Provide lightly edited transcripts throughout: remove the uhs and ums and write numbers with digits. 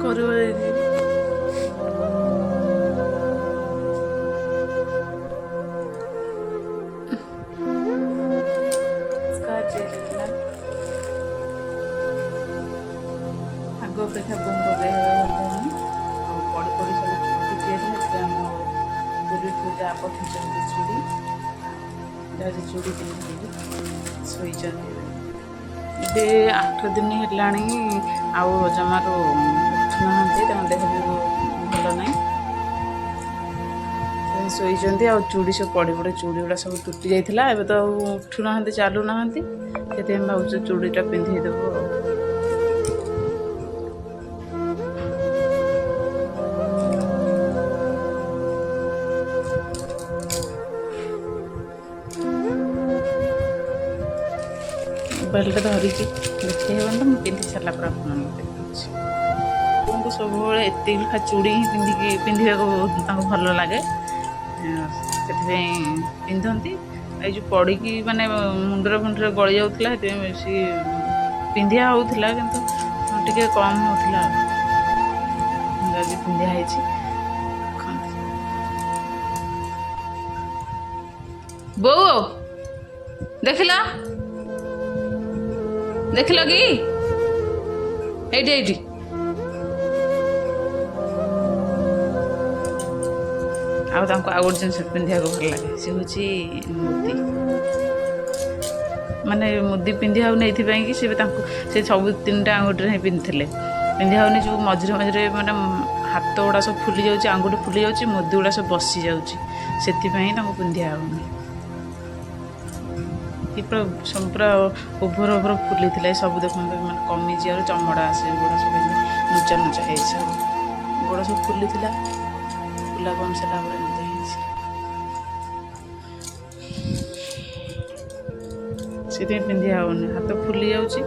କରିବ ଯାଇକି ଆଗ ଅପେକ୍ଷା ବୋଉଙ୍କ ଦେହ ହେଲାଣି ଆଉ ପଡ଼ି ପଡ଼ି ସବୁ ଚୁଟି ଯାଇଥିଲା ସେଥିପାଇଁ ଆମ ପୁରୀଠୁ ଯାହା ପଠେଇଛନ୍ତି ଚୁଡ଼ି ଯାହା ଚୁଡ଼ି ପିନ୍ଧିକି ଶୋଇଛନ୍ତି। ଏବେ 8 ଦିନ ହେଲାଣି ଆଉ ଜମାରୁ ଉଠୁନାହାନ୍ତି, ତାଙ୍କ ଦେହ ବି ଭଲ ନାହିଁ, ଶୋଇଛନ୍ତି। ଆଉ ଚୁଡ଼ି ସବୁ ପଡ଼ି ପଡ଼ି ଚୁଡ଼ି ଗୁଡ଼ା ସବୁ ଟୁଟି ଯାଇଥିଲା, ଏବେ ତ ଆଉ ଉଠୁନାହାନ୍ତି, ଚାଲୁନାହାନ୍ତି, ସେଥିପାଇଁ ଭାବୁଛୁ ଚୁଡ଼ିଟା ପିନ୍ଧେଇ ଦେବୁ ଆଉ। ମୋବାଇଲଟା ଧରିକି ଦେଖେଇ ହେବନି ତ, ମୁଁ ପିନ୍ଧି ସାରିଲା ପରେ ଆପଣଙ୍କୁ ଦେଖାଉଛି। ଆପଣଙ୍କୁ ସବୁବେଳେ ଏତିକି ଲେଖା ଚୁଡ଼ି ହିଁ ପିନ୍ଧିବାକୁ ତାଙ୍କୁ ଭଲ ଲାଗେ, ସେଥିପାଇଁ ପିନ୍ଧନ୍ତି। ଏଇ ଯେଉଁ ପଡ଼ିକି ମାନେ ମୁଣ୍ଡରେ ଗଳି ଯାଉଥିଲା, ସେଥିପାଇଁ ବେଶୀ ପିନ୍ଧିଆ ହେଉଥିଲା, କିନ୍ତୁ ଟିକେ କମ୍ ହେଉଥିଲା। ଆଜି ପିନ୍ଧା ହେଇଛି। ବୋଉ ଦେଖିଲ କି ଏଇଠି ଆଉ ତାଙ୍କୁ ଆଉ ଗୋଟେ ଜିନିଷ ପିନ୍ଧିବାକୁ ଭଲ ଲାଗେ, ସେ ହେଉଛି ମୁଦି। ମାନେ ମୁଦି ପିନ୍ଧି ହେଉନି ଏଇଥିପାଇଁ କି ସେ ସବୁ 3ଟା ଆଙ୍ଗୁଠିରେ ହିଁ ପିନ୍ଧିଥିଲେ, ପିନ୍ଧି ହେଉନି। ଯେଉଁ ମଝିରେ ମାନେ ହାତ ଗୁଡ଼ା ସବୁ ଫୁଲି ଯାଉଛି, ଆଙ୍ଗୁଠି ଫୁଲି ଯାଉଛି, ମୁଦି ଗୁଡ଼ା ସବୁ ବସି ଯାଉଛି, ସେଥିପାଇଁ ତାଙ୍କୁ ପିନ୍ଧିଆ ହେଉନି। ପୁରା ଓଭର ଫୁଲିଥିଲା, ସବୁ ଦେଖନ୍ତୁ ମାନେ କମିଯିବାରୁ ଚମଡ଼ା ଆସେ, ଗୋଡ଼ ସବୁ ନୁଚା ହେଇଛି, ସବୁ ଗୋଡ଼ ସବୁ ଫୁଲିଥିଲା, ଫୁଲା କମି ସାରିଲା ପରେ ଏମିତି ହେଇଛି। ସେଥିପାଇଁ ପିନ୍ଧିଆ ହେଉନି, ହାତ ଫୁଲି ଯାଉଛି,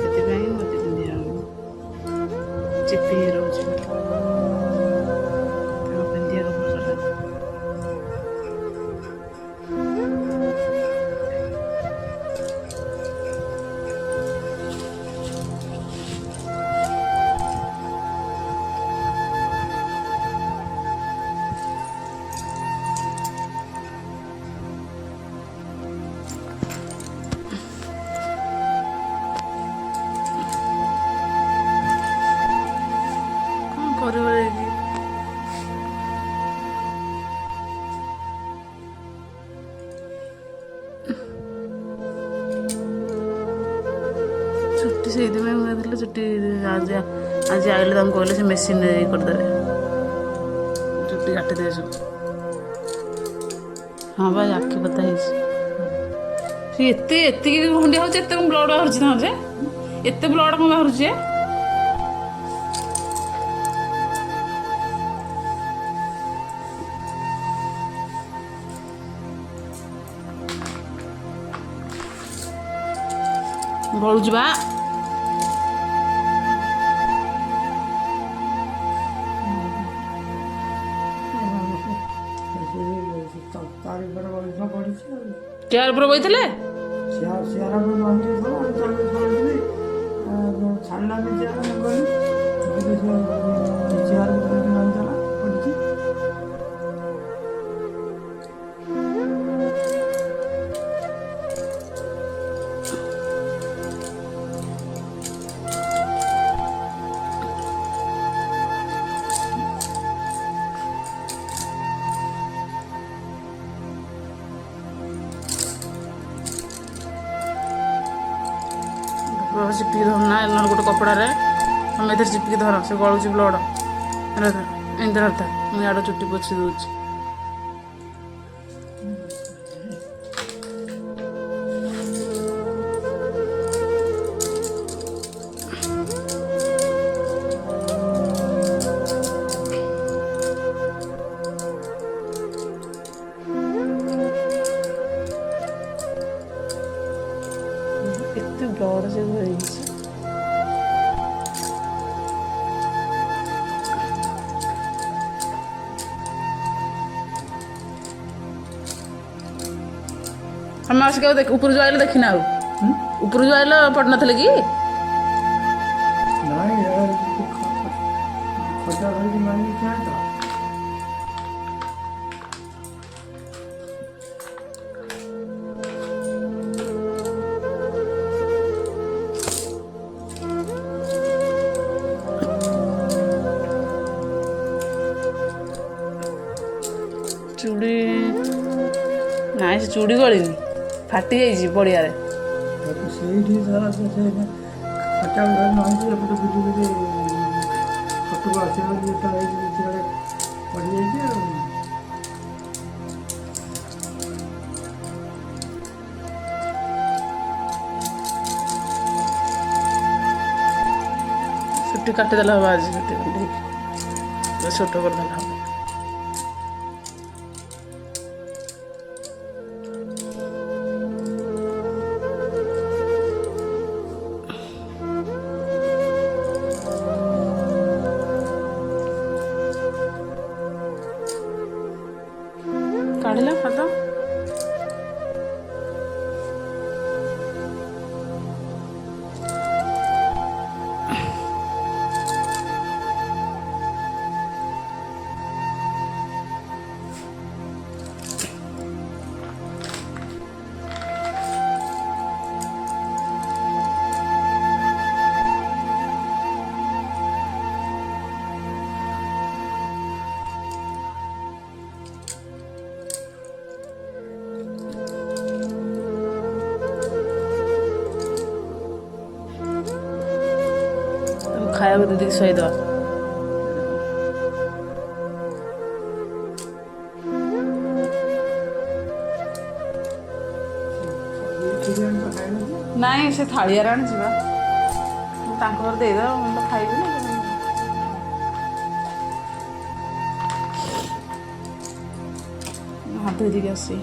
ସେଥିପାଇଁ ମୋତେ ପିନ୍ଧିଆ ହେଉନି, ଚିପି ହେଇ ରହୁଛି। ତାଙ୍କୁ ପିନ୍ଧିବାକୁ ଭଲ ଲାଗେ। କ'ଣ କରିବ ଯାଇକି ଚୁଟି, ସେଇଥିପାଇଁ ମୁଁ କହିଥିଲି ଚୁଟି ଆଜି ଆଇଲେ ତାଙ୍କୁ କହିଲେ ସେ ମେସିନ୍ରେ କରିଦେବେ, ଚୁଟି କାଟିଦେବେ ସବୁ। ହଁ ବା, ଆଖି ପତା ହେଇଛି। ସେ ଏତିକି ଖଣ୍ଡିଆ ହେଉଛି, ଏତେ ବ୍ଲଡ଼ ବାହାରୁଛି ତାଙ୍କର, ଯେ ଏତେ ବ୍ଲଡ଼ କ'ଣ ବାହାରୁଛି? ଗଳୁଛି ବା। ଚେୟାର ଉପରେ ବଇଥିଲେ? ଚିପିକି ଧର ନା, ନହେଲେ ଗୋଟେ କପଡ଼ାରେ ତମେ ଏଥିରେ ଚିପିକି ଧର, ସେ ଗଳୁଛି ବ୍ଲଡ଼। ଏମିତି ଧରିଥା, ମୁଁ ଇଆଡ଼େ ଚୁଟି ପୋଛି ଦେଉଛି। କେତେ ବ୍ଲଡ଼ ସେ ହେଇଛି। ଆମେ ଆସିକି ଆଉ ଉପରୁ ଯେଉଁ ଆଇଲେ ଦେଖିନା, ଆଉ ଉପରୁ ଯେଉଁ ଆଇଲ ପଡ଼ିନଥିଲେ କି? ଚୁଡ଼ି ନାଇଁ ସେ ଚୁଡ଼ି ଗଳିନି ଫାଟି ଯାଇଛି ପଡ଼ିଆରେ। ସେଇଠି ସାରା ସେ ଖଟା ନହେଇଛି ଏପଟେ ବୁଲି ବୁଲି ଖଟକୁ ଆସିବ ବୋଲି ଯେତେବେଳେ ହେଇଛି ସେତେବେଳେ ପଡ଼ିଯାଇଛି ଆଉ। ଛୁଟି କାଟିଦେଲେ ହେବ ଆଜି ଛୁଟି କାଟିକି ଛୋଟ କରିଦେଲେ ହେବ। କାଢ଼ିଲା ହାତ ଖାଇବାକୁ ଦିଦିକି ଶୋଇଦେବା। ନାଇଁ ସେ ଥାଳିଆରେ ଆଣିଯିବା ତାଙ୍କ ଘରେ ଦେଇଦେବା ମୁଁ ତ ଖାଇବିନି। ହାତ ଧୋଇଦେଇକି ଆସି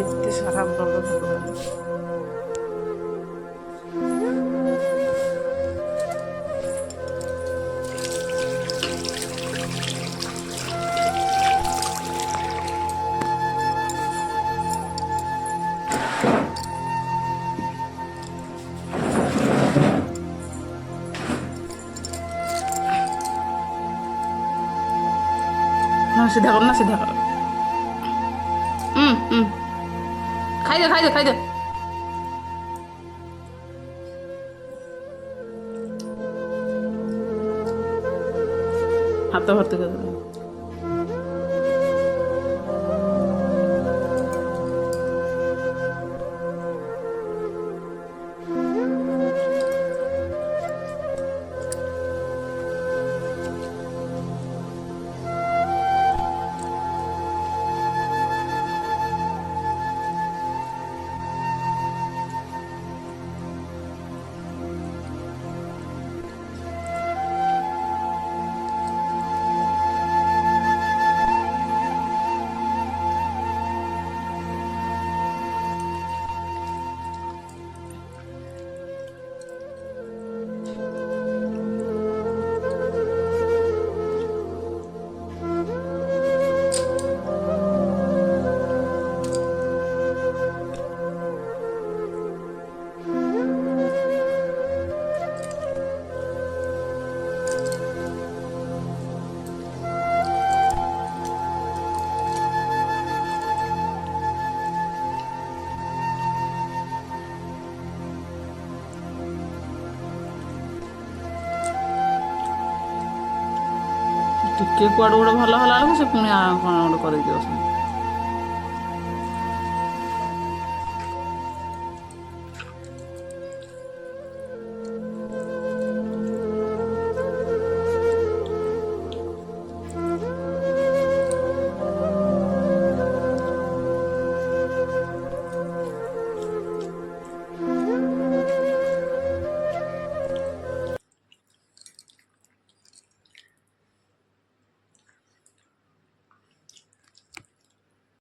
ଏତେ ସାରା ବ୍ଲଡ଼ ହଁ ସିଧା କର ନା ସିଧା କର। ଖାଇଦେ ଖାଇଦେ ଖାଇଦେ। ହାତ ଭର୍ତ୍ତି କରିଦେବେ। ଟିକେ କୁଆଡ଼ୁ ଗୋଟେ ଭଲ ହେଲା ବେଳକୁ ସେ ପୁଣି କ'ଣ ଗୋଟେ କରିକି ଦେଉଛନ୍ତି।